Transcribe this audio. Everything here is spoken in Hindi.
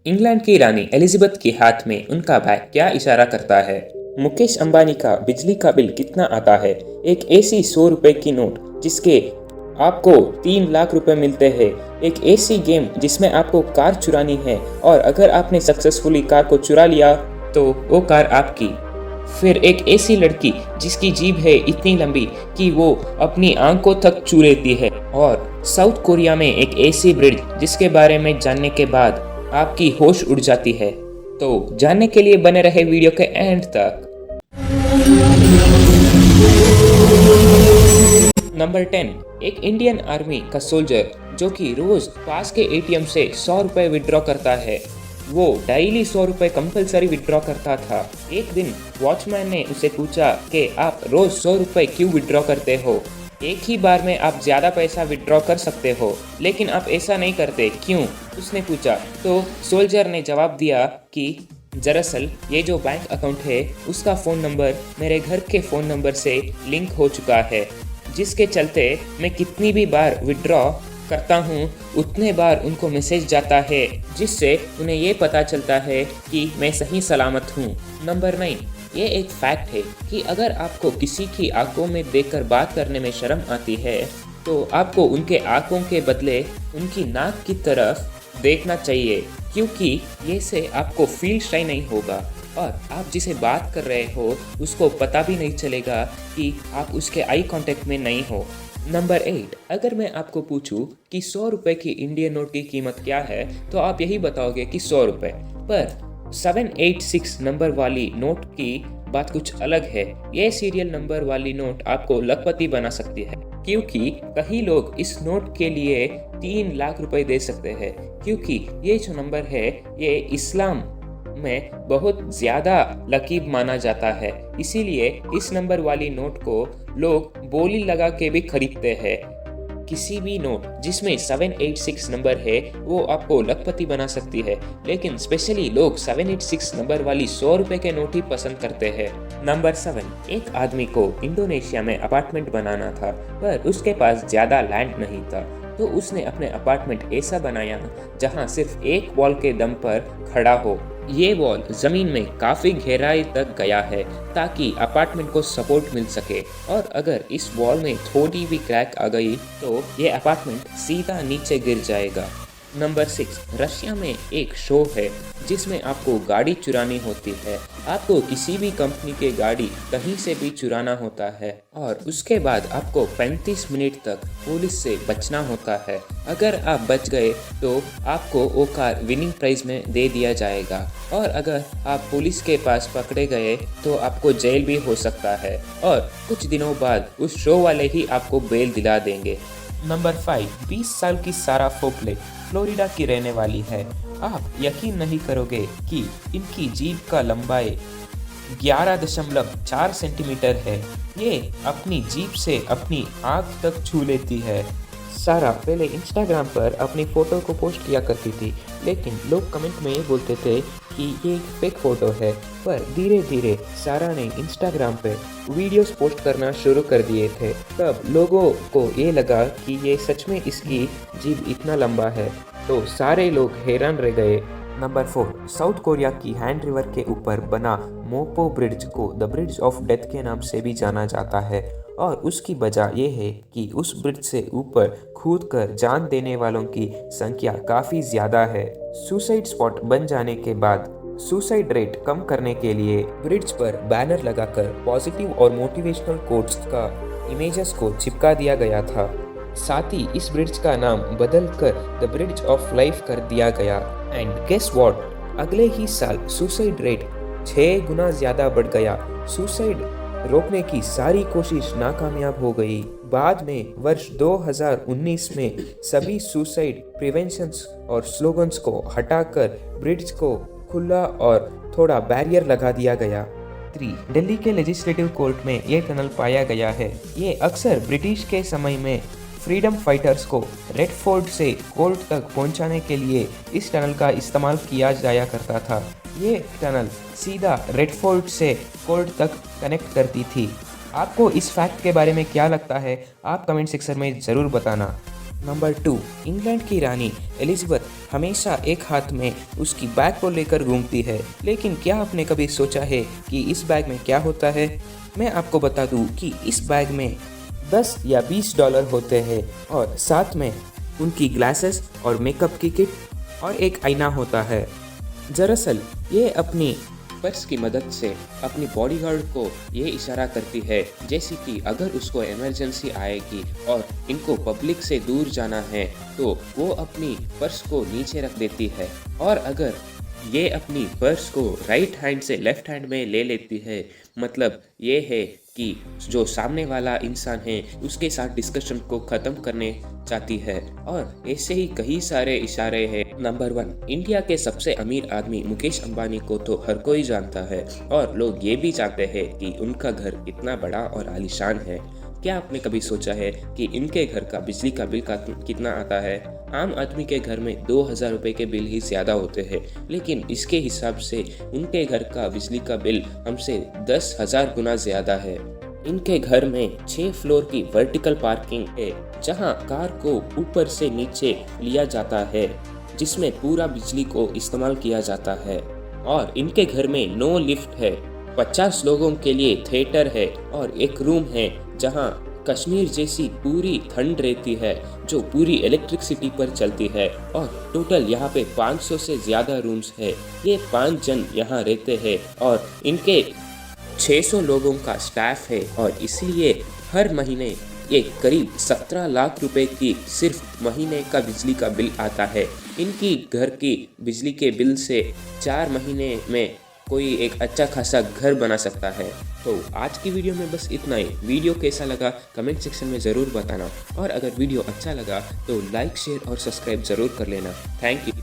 इंग्लैंड की रानी एलिजाबेथ के हाथ में उनका बैग क्या इशारा करता है? मुकेश अंबानी का बिजली का बिल कितना आता है? एक ऐसी 100 रुपए की नोट जिसके आपको 3 लाख रुपए मिलते हैं। एक ऐसी गेम जिसमें आपको कार चुरानी है और अगर आपने सक्सेसफुली कार को चुरा लिया तो वो कार आपकी। फिर एक ऐसी लड़की जिसकी जीभ है इतनी लंबी कि वो अपनी आंखों तक छू लेती है। और साउथ कोरिया में एक ऐसी ब्रिज जिसके बारे में जानने के बाद आपकी होश उड़ जाती है। तो जानने के लिए बने रहे वीडियो के एंड तक। नंबर 10, एक इंडियन आर्मी का सोल्जर जो कि रोज पास के एटीएम से 100 रुपए विड्रॉ करता है। वो डेली 100 रुपए कंपलसरी विड्रॉ करता था। एक दिन वॉचमैन ने उसे पूछा कि आप रोज 100 रुपए क्यों विड्रॉ करते हो? एक ही बार में आप ज़्यादा पैसा विड्रॉ कर सकते हो, लेकिन आप ऐसा नहीं करते क्यों? उसने पूछा। तो सोल्जर ने जवाब दिया कि दरअसल ये जो बैंक अकाउंट है उसका फ़ोन नंबर मेरे घर के फ़ोन नंबर से लिंक हो चुका है, जिसके चलते मैं कितनी भी बार विड्रॉ करता हूँ उतने बार उनको मैसेज जाता है, जिससे उन्हें ये पता चलता है कि मैं सही सलामत हूँ। नंबर 9, ये एक फैक्ट है कि अगर आपको किसी की आंखों में देखकर बात करने में शर्म आती है तो आपको उनके आंखों के बदले उनकी नाक की तरफ देखना चाहिए, क्योंकि ये से आपको फील शाई नहीं होगा और आप जिसे बात कर रहे हो उसको पता भी नहीं चलेगा कि आप उसके आई कांटेक्ट में नहीं हो। नंबर 8, अगर मैं आपको पूछूं कि 100 रुपए की इंडियन नोट की कीमत क्या है तो आप यही बताओगे कि 100 रुपए। पर 786 नंबर वाली नोट की बात कुछ अलग है। ये सीरियल नंबर वाली नोट आपको लखपति बना सकती है, क्योंकि कई लोग इस नोट के लिए 3 लाख रुपए दे सकते हैं, क्योंकि ये जो नंबर है ये इस्लाम में बहुत ज़्यादा लकीब माना जाता है। इसीलिए इस नंबर वाली नोट को लोग बोली लगा के भी खरीदते हैं। किसी भी नोट जिसमें 786 नंबर है वो आपको लखपति बना सकती है, लेकिन स्पेशली लोग 786 नंबर वाली 100 रुपए के नोट ही पसंद करते हैं। नंबर 7, एक आदमी को इंडोनेशिया में अपार्टमेंट बनाना था, पर उसके पास ज़्यादा लैंड नहीं था, तो उसने अपने अपार्टमेंट ऐसा बनाया जहां सिर्फ एक वॉल के दम पर खड़ा हो। ये वॉल जमीन में काफ़ी गहराई तक गया है ताकि अपार्टमेंट को सपोर्ट मिल सके, और अगर इस वॉल में थोड़ी भी क्रैक आ गई तो ये अपार्टमेंट सीधा नीचे गिर जाएगा। नंबर 6, रशिया में एक शो है जिसमें आपको गाड़ी चुरानी होती है। आपको किसी भी कंपनी की गाड़ी कहीं से भी चुराना होता है और उसके बाद आपको 35 मिनट तक पुलिस से बचना होता है। अगर आप बच गए तो आपको वो कार विनिंग प्राइज में दे दिया जाएगा, और अगर आप पुलिस के पास पकड़े गए तो आपको जेल भी हो सकता है और कुछ दिनों बाद उस शो वाले ही आपको बेल दिला देंगे। नंबर 5, 20 साल की सारा फोकले फ्लोरिडा की रहने वाली है। आप यकीन नहीं करोगे कि इनकी जीभ का लंबाई 11.4 सेंटीमीटर है। ये अपनी जीभ से अपनी आँख तक छू लेती है। सारा पहले इंस्टाग्राम पर अपनी फ़ोटो को पोस्ट किया करती थी, लेकिन लोग कमेंट में ये बोलते थे कि ये एक फेक फ़ोटो है। पर धीरे धीरे सारा ने इंस्टाग्राम पे वीडियोस पोस्ट करना शुरू कर दिए थे। तब लोगों को ये लगा कि ये सच में इसकी जीभ इतना लंबा है, तो सारे लोग हैरान रह गए। नंबर 4, साउथ कोरिया की हैंड रिवर के ऊपर बना मोपो ब्रिज को द ब्रिज ऑफ डेथ के नाम से भी जाना जाता है, और उसकी वजह यह है कि उस ब्रिज से ऊपर कूदकर जान देने वालों की संख्या काफ़ी ज़्यादा है। सुसाइड स्पॉट बन जाने के बाद सुसाइड रेट कम करने के लिए ब्रिज पर बैनर लगाकर पॉजिटिव और मोटिवेशनल कोट्स का इमेजेस को चिपका दिया गया था। साथ ही इस ब्रिज का नाम बदलकर द ब्रिज ऑफ लाइफ कर दिया गया। एंड गेस व्हाट, अगले ही साल सुसाइड रेट 6 गुना ज़्यादा बढ़ गया। सुसाइड रोकने की सारी कोशिश नाकामयाब हो गई। बाद में वर्ष 2019 में सभी सुसाइड प्रिवेंशंस और स्लोगन्स को हटाकर ब्रिज को खुला और थोड़ा बैरियर लगा दिया गया। 3, दिल्ली के लेजिस्लेटिव कोर्ट में ये टनल पाया गया है। ये अक्सर ब्रिटिश के समय में फ्रीडम फाइटर्स को रेड फोर्ट से कोर्ट तक पहुंचाने के लिए इस टनल का इस्तेमाल किया जाया करता था। ये टनल सीधा रेड फोर्ट से कोर्ट तक कनेक्ट करती थी। आपको इस फैक्ट के बारे में क्या लगता है? आप कमेंट सेक्शन में ज़रूर बताना। नंबर 2, इंग्लैंड की रानी एलिजाबेथ हमेशा एक हाथ में उसकी बैग को लेकर घूमती है। लेकिन क्या आपने कभी सोचा है कि इस बैग में क्या होता है? मैं आपको बता दूं कि इस बैग में 10 या 20 डॉलर होते हैं और साथ में उनकी ग्लासेस और मेकअप की किट और एक आईना होता है। दरअसल ये अपनी पर्स की मदद से अपनी बॉडीगार्ड को ये इशारा करती है जैसे कि अगर उसको इमरजेंसी आएगी और इनको पब्लिक से दूर जाना है तो वो अपनी पर्स को नीचे रख देती है, और अगर ये अपनी पर्स को राइट हैंड से लेफ्ट हैंड में ले लेती है, मतलब ये है कि जो सामने वाला इंसान है उसके साथ डिस्कशन को ख़त्म करने चाहती है। और ऐसे ही कई सारे इशारे हैं। नंबर 1, इंडिया के सबसे अमीर आदमी मुकेश अंबानी को तो हर कोई जानता है और लोग ये भी जानते हैं कि उनका घर कितना बड़ा और आलीशान है। क्या आपने कभी सोचा है कि इनके घर का बिजली का बिल कितना आता है? आम आदमी के घर में 2000 रुपये के बिल ही ज़्यादा होते हैं, लेकिन इसके हिसाब से उनके घर का बिजली का बिल हमसे 10,000 गुना ज़्यादा है। इनके घर में 6 फ्लोर की वर्टिकल पार्किंग है जहां कार को ऊपर से नीचे लिया जाता है, जिसमें पूरा बिजली को इस्तेमाल किया जाता है। और इनके घर में 9 लिफ्ट है, 50 लोगों के लिए थिएटर है और एक रूम है जहां कश्मीर जैसी पूरी ठंड रहती है जो पूरी इलेक्ट्रिसिटी पर चलती है। और टोटल यहाँ पे 500 से ज़्यादा रूम्स है। ये 5 जन यहाँ रहते हैं और इनके 600 लोगों का स्टाफ है और इसलिए हर महीने ये करीब 17 लाख रुपए की सिर्फ महीने का बिजली का बिल आता है। इनकी घर की बिजली के बिल से 4 महीने में कोई एक अच्छा खासा घर बना सकता है। तो आज की वीडियो में बस इतना ही। वीडियो कैसा लगा कमेंट सेक्शन में ज़रूर बताना, और अगर वीडियो अच्छा लगा तो लाइक, शेयर और सब्सक्राइब ज़रूर कर लेना। Thank you.